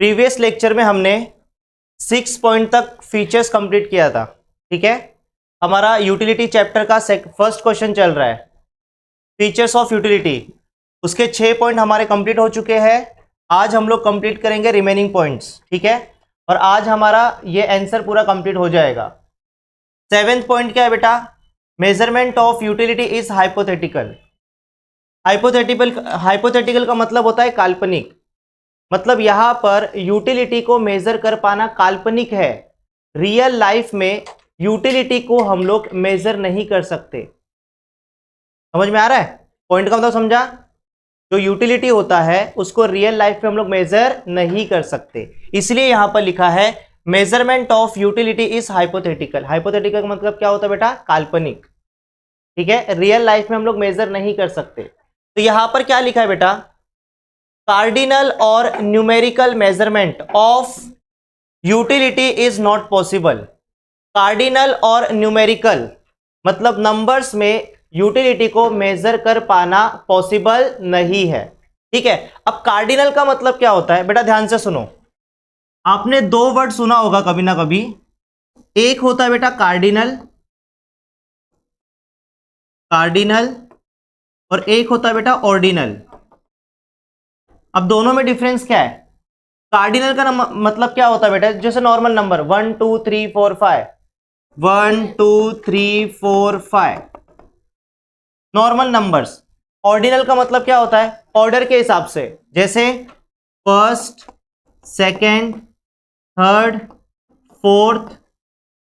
Previous lecture में हमने 6 point तक फीचर्स कंप्लीट किया था। ठीक है, हमारा यूटिलिटी चैप्टर का फर्स्ट क्वेश्चन चल रहा है, फीचर्स ऑफ यूटिलिटी। उसके 6 पॉइंट हमारे कंप्लीट हो चुके हैं। आज हम लोग कंप्लीट करेंगे रिमेनिंग पॉइंट्स। ठीक है, और आज हमारा ये आंसर पूरा कंप्लीट हो जाएगा। 7th पॉइंट क्या है बेटा? Measurement of utility is hypothetical. Hypothetical का मतलब होता है काल्पनिक। मतलब यहां पर यूटिलिटी को मेजर कर पाना काल्पनिक है। रियल लाइफ में यूटिलिटी को हम लोग मेजर नहीं कर सकते। समझ में आ रहा है? पॉइंट का मतलब समझा? जो यूटिलिटी होता है उसको रियल लाइफ में हम लोग मेजर नहीं कर सकते, इसलिए यहां पर लिखा है measurement of utility is hypothetical. Hypothetical का मतलब क्या होता है बेटा? काल्पनिक। ठीक है, रियल लाइफ में हम लोग मेजर नहीं कर सकते। तो यहां पर क्या लिखा है बेटा? कार्डिनल और numerical measurement of utility is not possible. Cardinal और न्यूमेरिकल मतलब नंबर्स में यूटिलिटी को मेजर कर पाना पॉसिबल नहीं है। ठीक है, अब कार्डिनल का मतलब क्या होता है बेटा? ध्यान से सुनो, आपने 2 वर्ड सुना होगा कभी ना कभी। एक होता है बेटा कार्डिनल, कार्डिनल, और एक होता है बेटा ऑर्डिनल। अब दोनों में डिफरेंस क्या है? कार्डिनल का मतलब क्या होता है बेटा? जैसे normal number 1 2 3 4 5, 1 2 3 4 5 normal numbers. Ordinal का मतलब क्या होता है? ऑर्डर के हिसाब से, जैसे first, second, third, fourth,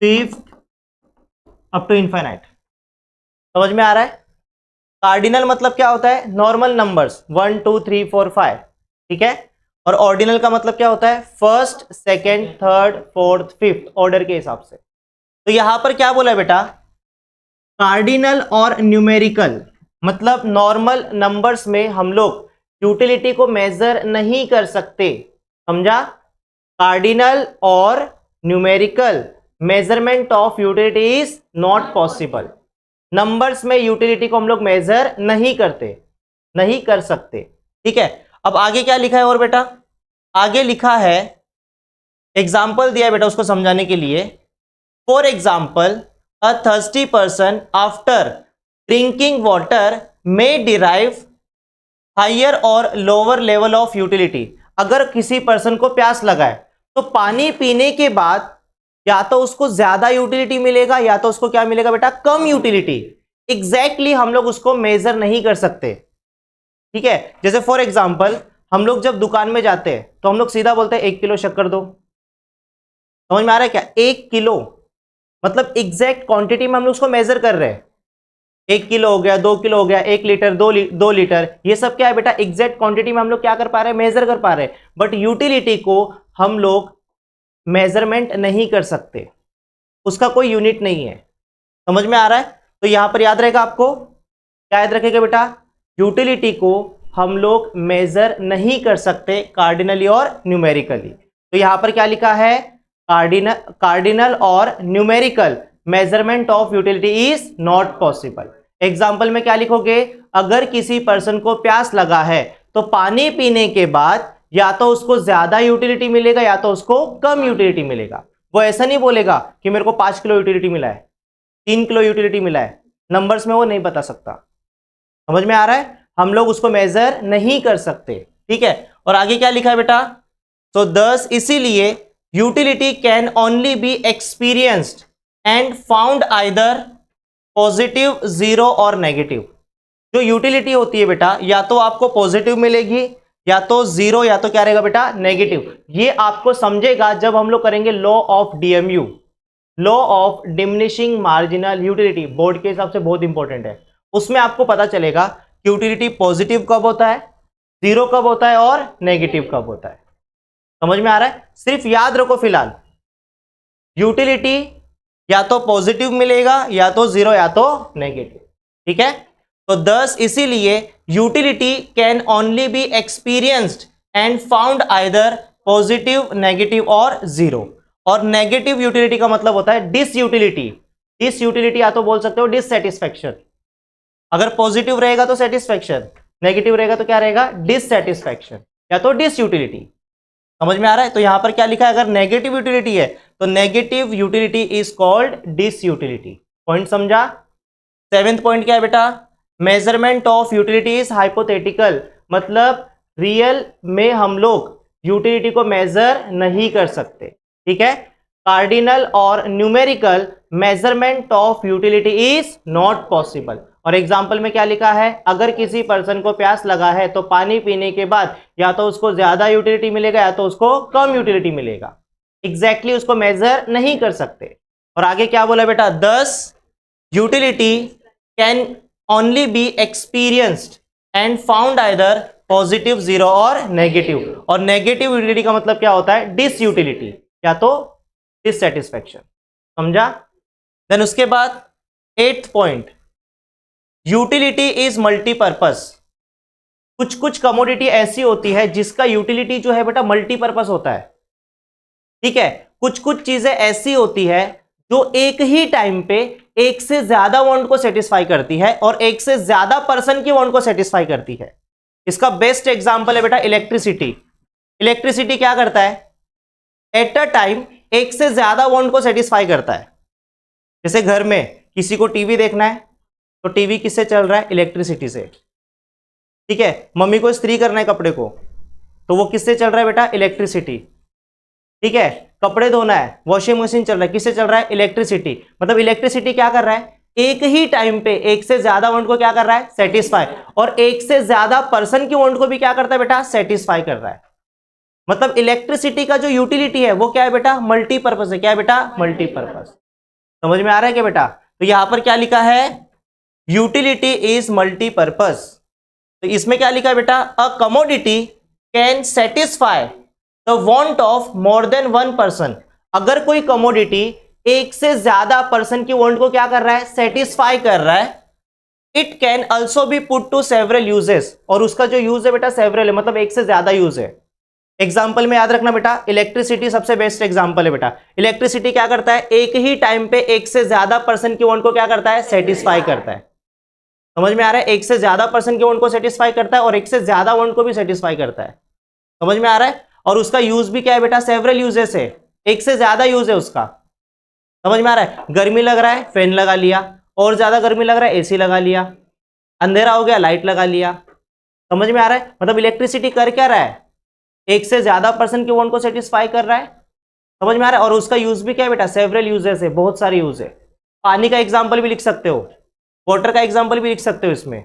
fifth, up to infinite. समझ में आ रहा है? कार्डिनल मतलब क्या होता है? Normal numbers 1 2 3 4 5। ठीक है, और ऑर्डिनल का मतलब क्या होता है? First, second, third, fourth, fifth, order के हिसाब से। तो यहां पर क्या बोला बेटा? कार्डिनल और न्यूमेरिकल मतलब नॉर्मल नंबर्स में हम लोग यूटिलिटी को मेजर नहीं कर सकते। समझा? कार्डिनल और numerical measurement of utility is not possible. Numbers में यूटिलिटी को हम लोग मेजर नहीं करते, नहीं कर सकते। ठीक है, अब आगे क्या लिखा है और बेटा? आगे लिखा है, एग्जाम्पल दिया है बेटा उसको समझाने के लिए। For example, a thirsty person after drinking water may derive higher और लोअर लेवल ऑफ यूटिलिटी। अगर किसी पर्सन को प्यास लगा है तो पानी पीने के बाद या तो उसको ज्यादा यूटिलिटी मिलेगा या तो उसको क्या मिलेगा बेटा? कम यूटिलिटी। एग्जैक्टली हम लोग उसको मेजर नहीं कर सकते। ठीक है, जैसे फॉर एग्जाम्पल हम लोग जब दुकान में जाते हैं तो हम लोग सीधा बोलते हैं 1 किलो शक्कर दो। समझ में आ रहा है क्या? 1 किलो मतलब एग्जैक्ट क्वांटिटी में हम लोग उसको मेजर कर रहे हैं। 1 किलो हो गया, 2 किलो हो गया, 1 लीटर, 2 लीटर, ये सब क्या है बेटा? एग्जैक्ट क्वांटिटी में हम लोग क्या कर पा रहे हैं? मेजर कर पा रहे हैं। बट यूटिलिटी को हम लोग मेजरमेंट नहीं कर सकते, उसका कोई यूनिट नहीं है। समझ में आ रहा है? तो यहां पर याद रहेगा आपको, क्या याद रखेगा बेटा? यूटिलिटी को हम लोग मेजर नहीं कर सकते कार्डिनली और न्यूमेरिकली। तो यहां पर क्या लिखा है? कार्डिनल और numerical measurement of utility is not possible. Example में क्या लिखोगे? अगर किसी पर्सन को प्यास लगा है तो पानी पीने के बाद या तो उसको ज्यादा यूटिलिटी मिलेगा या तो उसको कम यूटिलिटी मिलेगा। वो ऐसा नहीं बोलेगा कि मेरे को 5 किलो यूटिलिटी मिला है, 3 किलो यूटिलिटी मिला है। नंबर्स में वो नहीं बता सकता। समझ में आ रहा है? हम लोग उसको मेजर नहीं कर सकते। ठीक है, और आगे क्या लिखा है बेटा? तो दस इसीलिए utility can only be experienced and found either positive, zero और नेगेटिव। जो यूटिलिटी होती है बेटा या तो आपको पॉजिटिव मिलेगी या तो जीरो या तो क्या रहेगा बेटा? नेगेटिव। ये आपको समझेगा जब हम लोग करेंगे law of DMU, law of diminishing marginal utility. Board के हिसाब से बहुत इंपॉर्टेंट है। उसमें आपको पता चलेगा कि यूटिलिटी पॉजिटिव कब होता है, जीरो कब होता है और नेगेटिव कब होता है। समझ में आ रहा है? सिर्फ याद रखो फिलहाल, यूटिलिटी या तो पॉजिटिव मिलेगा या तो जीरो या तो नेगेटिव। ठीक है, तो दस इसीलिए utility can only be experienced and found either positive, negative और जीरो। और नेगेटिव यूटिलिटी का मतलब होता है डिसयूटिलिटी। डिसयूटिलिटी या तो बोल सकते हो डिससेटिस्फैक्शन। अगर पॉजिटिव रहेगा तो सेटिस्फैक्शन, नेगेटिव रहेगा तो क्या रहेगा? डिससेटिस्फैक्शन या तो डिसयूटिलिटी। समझ में आ रहा है? तो यहां पर क्या लिखा है, अगर नेगेटिव यूटिलिटी है तो negative utility is called disutility. Point समझा? 7th पॉइंट क्या है बेटा, measurement of utility is hypothetical, मतलब रियल में हम लोग यूटिलिटी को मेजर नहीं कर सकते, ठीक है। कार्डिनल और numerical measurement of utility is not possible. और एग्जाम्पल में क्या लिखा है, अगर किसी पर्सन को प्यास लगा है तो पानी पीने के बाद या तो उसको ज्यादा यूटिलिटी मिलेगा या तो उसको कम यूटिलिटी मिलेगा, एग्जैक्टली उसको मेजर नहीं कर सकते। और आगे क्या बोला बेटा, 10 utility can only be experienced and found either positive, zero और नेगेटिव। और नेगेटिव यूटिलिटी का मतलब क्या होता है, डिसयूटिलिटी, या तो डिससेटिस्फैक्शन। समझा? देन उसके बाद 8th point, utility is multipurpose. कुछ कुछ कमोडिटी ऐसी होती है जिसका यूटिलिटी जो है बेटा मल्टीपर्पस होता है, ठीक है। कुछ कुछ चीजें ऐसी होती है जो एक ही टाइम पे एक से ज्यादा वांट को सेटिस्फाई करती है और एक से ज्यादा पर्सन की वांट को सेटिस्फाई करती है। इसका बेस्ट एग्जांपल है बेटा इलेक्ट्रिसिटी। इलेक्ट्रिसिटी क्या करता है, एट अ टाइम एक से ज्यादा वांट को सेटिस्फाई करता है। जैसे घर में किसी को टीवी देखना है तो टीवी किससे चल रहा है, इलेक्ट्रिसिटी से, ठीक है। मम्मी को इस्त्री करना है कपड़े को तो वो किससे चल रहा है बेटा, इलेक्ट्रिसिटी, ठीक है। कपड़े धोना है, वॉशिंग मशीन चल रहा है, किससे चल रहा है, इलेक्ट्रिसिटी। मतलब इलेक्ट्रिसिटी क्या कर रहा है, एक ही टाइम पे एक से ज्यादा वांट को क्या कर रहा है, सेटिस्फाई, और एक से ज्यादा पर्सन की वांट को भी क्या करता है बेटा, सेटिस्फाई कर रहा है। मतलब इलेक्ट्रिसिटी का जो यूटिलिटी है वो क्या है बेटा, मल्टीपर्पज है। क्या है बेटा, मल्टीपर्पज। समझ में आ रहा है क्या बेटा? तो यहां पर क्या लिखा है, यूटिलिटी इज मल्टीपर्पज। तो इसमें क्या लिखा है बेटा, a commodity can satisfy the want of more than one person. अगर कोई कमोडिटी एक से ज्यादा पर्सन की वांट को क्या कर रहा है, सेटिस्फाई कर रहा है, it can also be put to several uses. और उसका जो यूज है बेटा सेवरल है, मतलब एक से ज्यादा यूज है। एग्जाम्पल में याद रखना बेटा, इलेक्ट्रिसिटी सबसे बेस्ट एग्जाम्पल है बेटा। इलेक्ट्रिसिटी क्या करता है, एक ही टाइम पे एक से ज्यादा पर्सन की वांट को क्या करता है, सेटिस्फाई करता है। समझ में आ रहा है? एक से ज्यादा पर्सन की वांट को सेटिस्फाई करता है और एक से ज्यादा वांट को भी सेटिस्फाई करता है। समझ में आ रहा है? और उसका यूज भी क्या है बेटा, सेवरल यूजेस है, एक से ज्यादा यूज है उसका। समझ में आ रहा है? गर्मी लग रहा है, फैन लगा लिया, और ज्यादा गर्मी लग रहा है, एसी लगा लिया, अंधेरा हो गया, लाइट लगा लिया। समझ में आ रहा है? मतलब इलेक्ट्रिसिटी कर क्या रहा है, एक से ज्यादा पर्सन के वांट को सेटिस्फाई कर रहा है। समझ में आ रहा है? और उसका यूज भी क्या है बेटा, सेवरल यूजेस है, बहुत सारे यूज है। पानी का एग्जाम्पल भी लिख सकते हो, वाटर का एग्जाम्पल भी लिख सकते हो इसमें।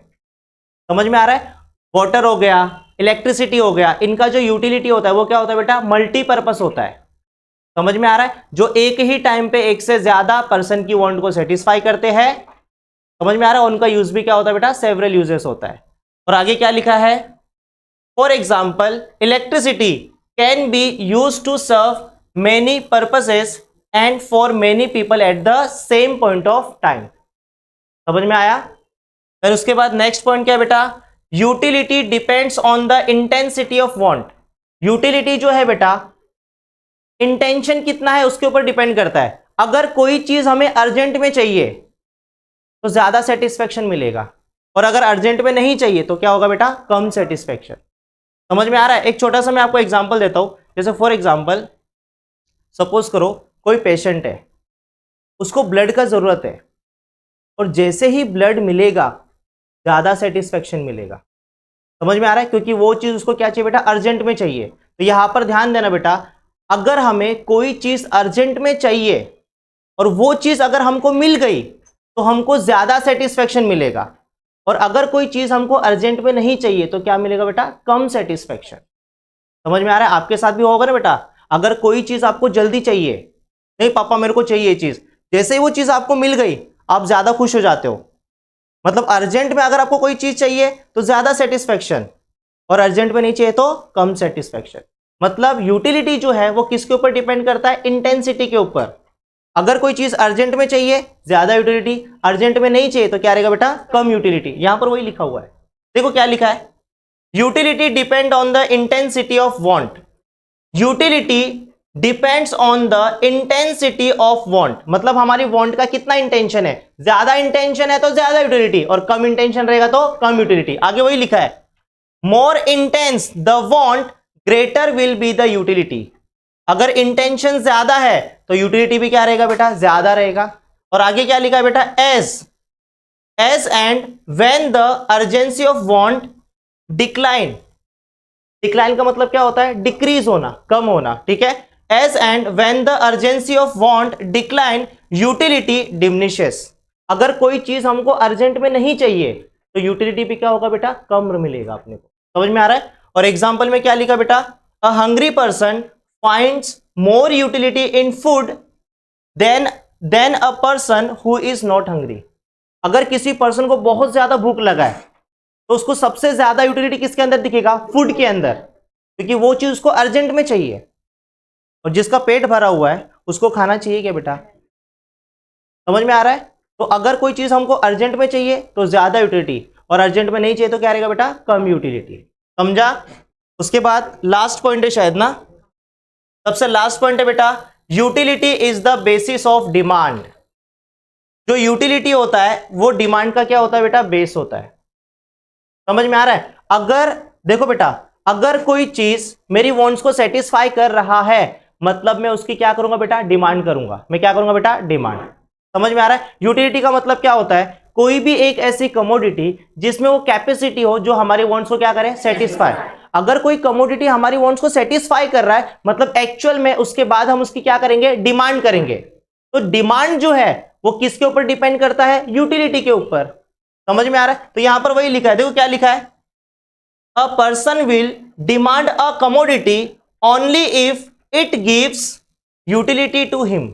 समझ में आ रहा है? वाटर हो गया, इलेक्ट्रिसिटी हो गया, इनका जो यूटिलिटी होता है वो क्या होता है बेटा, मल्टीपर्पस होता है। समझ में आ रहा है? जो एक ही टाइम पे एक से ज्यादा पर्सन की वांट को सेटिस्फाई करते हैं। समझ में आ रहा है? उनका यूज भी क्या होता है बेटा, सेवरल यूजेस होता है। और आगे क्या लिखा है, for example electricity can be use to serve many purposes and for many people at the same point of time. समझ में आया? फिर उसके बाद नेक्स्ट पॉइंट क्या है बेटा, utility depends on the intensity of want. Utility जो है बेटा, इंटेंशन कितना है उसके ऊपर डिपेंड करता है। अगर कोई चीज हमें अर्जेंट में चाहिए तो ज्यादा सेटिस्फेक्शन मिलेगा, और अगर अर्जेंट में नहीं चाहिए तो क्या होगा बेटा, कम सेटिस्फेक्शन। समझ में आ रहा है? एक छोटा सा मैं आपको एग्जांपल देता हूं। जैसे फॉर एग्जांपल सपोज करो कोई पेशेंट है, उसको ब्लड का जरूरत है, और जैसे ही ब्लड मिलेगा ज्यादा सेटिस्फेक्शन मिलेगा। समझ में आ रहा है? क्योंकि वो चीज उसको क्या चाहिए बेटा, अर्जेंट में चाहिए। तो यहां पर ध्यान देना बेटा, अगर हमें कोई चीज अर्जेंट में चाहिए और वो चीज अगर हमको मिल गई तो हमको ज्यादा सेटिस्फेक्शन मिलेगा, और अगर कोई चीज हमको अर्जेंट में नहीं चाहिए तो क्या मिलेगा बेटा, कम सेटिस्फेक्शन। समझ में आ रहा है? आपके साथ भी होगा ना बेटा, अगर कोई चीज आपको जल्दी चाहिए, नहीं पापा मेरे को चाहिए ये चीज, जैसे ही वो चीज आपको मिल गई आप ज्यादा खुश हो जाते हो। मतलब अर्जेंट में अगर आपको कोई चीज चाहिए तो ज्यादा सेटिस्फेक्शन, और अर्जेंट में नहीं चाहिए तो कम सेटिस्फेक्शन। मतलब यूटिलिटी जो है वो किसके ऊपर डिपेंड करता है, इंटेंसिटी के ऊपर। अगर कोई चीज अर्जेंट में चाहिए ज्यादा यूटिलिटी, अर्जेंट में नहीं चाहिए तो क्या रहेगा बेटा, कम यूटिलिटी। यहां पर वही लिखा हुआ है, देखो क्या लिखा है, utility depend on the intensity of want. Utility depends on the intensity of want. मतलब हमारी वांट का कितना इंटेंशन है, ज्यादा इंटेंशन है तो ज्यादा यूटिलिटी, और कम इंटेंशन रहेगा तो कम यूटिलिटी। आगे वही लिखा है, more intense the want greater will be the utility. अगर इंटेंशन ज्यादा है तो यूटिलिटी भी क्या रहेगा बेटा, ज्यादा रहेगा। और आगे क्या लिखा है बेटा, as and when the urgency of want decline. Decline का मतलब क्या होता है, डिक्रीज होना, कम होना, ठीक है। As and when the urgency of want decline utility diminishes. अगर कोई चीज हमको अर्जेंट में नहीं चाहिए तो यूटिलिटी भी क्या होगा बेटा, कम मिलेगा अपने को। समझ में आ रहा है। और एग्जांपल में क्या लिखा बेटा, a hungry person finds more utility in food than a person who is not hungry. अगर किसी पर्सन को बहुत ज्यादा भूख लगा है तो उसको सबसे ज्यादा यूटिलिटी किसके अंदर दिखेगा, फूड के अंदर, क्योंकि वो चीज उसको अर्जेंट में चाहिए। और जिसका पेट भरा हुआ है उसको खाना चाहिए क्या बेटा, समझ में आ रहा है। तो अगर कोई चीज हमको अर्जेंट में चाहिए तो ज्यादा यूटिलिटी, और अर्जेंट में नहीं चाहिए तो क्या रहेगा बेटा, कम यूटिलिटी। समझा। उसके बाद लास्ट पॉइंट है शायद ना, सबसे लास्ट पॉइंट है बेटा, utility is the basis of demand. जो यूटिलिटी होता है वो डिमांड का क्या होता है बेटा, बेस होता है। समझ में आ रहा है। अगर देखो बेटा, अगर कोई चीज मेरी वांट्स को सेटिस्फाई कर रहा है मतलब मैं उसकी क्या करूंगा बेटा, डिमांड करूंगा। मैं क्या करूंगा बेटा, डिमांड। समझ में आ रहा है। यूटिलिटी का मतलब क्या होता है, कोई भी एक ऐसी कमोडिटी जिसमें वो कैपेसिटी हो जो हमारे वांट्स को क्या करे, सेटिस्फाई। अगर कोई कमोडिटी हमारी वांट्स को सेटिस्फाई कर रहा है मतलब एक्चुअल में उसके बाद हम उसकी क्या करेंगे, डिमांड करेंगे। तो डिमांड जो है वो किसके ऊपर डिपेंड करता है, यूटिलिटी के ऊपर। समझ में आ रहा है। तो यहां पर वही लिखा है, देखो क्या लिखा है, a person will demand a commodity only if it gives utility to him.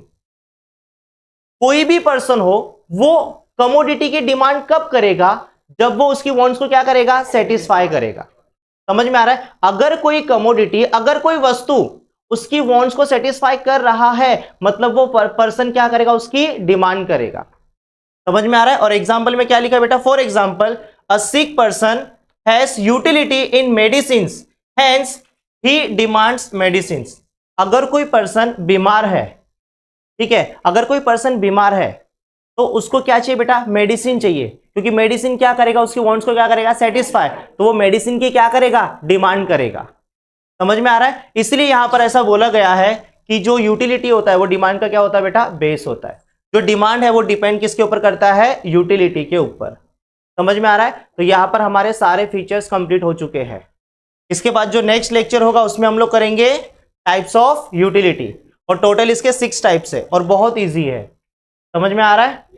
कोई भी पर्सन हो वो कमोडिटी की डिमांड कब करेगा, जब वो उसकी वांट्स को क्या करेगा, सेटिस्फाई करेगा। समझ में आ रहा है। अगर कोई कमोडिटी, अगर कोई वस्तु उसकी वांट्स को सेटिस्फाई कर रहा है मतलब वो पर्सन क्या करेगा, उसकी डिमांड करेगा। समझ में आ रहा है। और एग्जांपल में क्या लिखा है बेटा, for example a sick person has utility in medicines hence he demands medicines. अगर कोई पर्सन बीमार है, ठीक है, अगर कोई पर्सन बीमार है तो उसको क्या चाहिए बेटा, मेडिसिन चाहिए, क्योंकि मेडिसिन क्या करेगा, उसकी वांट्स को क्या करेगा, सेटिस्फाई। तो वो मेडिसिन की क्या करेगा, डिमांड करेगा। समझ में आ रहा है। इसलिए यहां पर ऐसा बोला गया है कि जो यूटिलिटी होता है वो डिमांड का क्या होता है बेटा, बेस होता है। जो डिमांड है वो डिपेंड किसके ऊपर करता है, यूटिलिटी के ऊपर। समझ में आ रहा है। तो यहां पर हमारे सारे फीचर्स कंप्लीट हो चुके हैं। इसके बाद जो नेक्स्ट लेक्चर होगा उसमें हम लोग करेंगे टाइप्स ऑफ यूटिलिटी, और टोटल इसके 6 टाइप्स है और बहुत ईजी है। समझ में आ रहा है।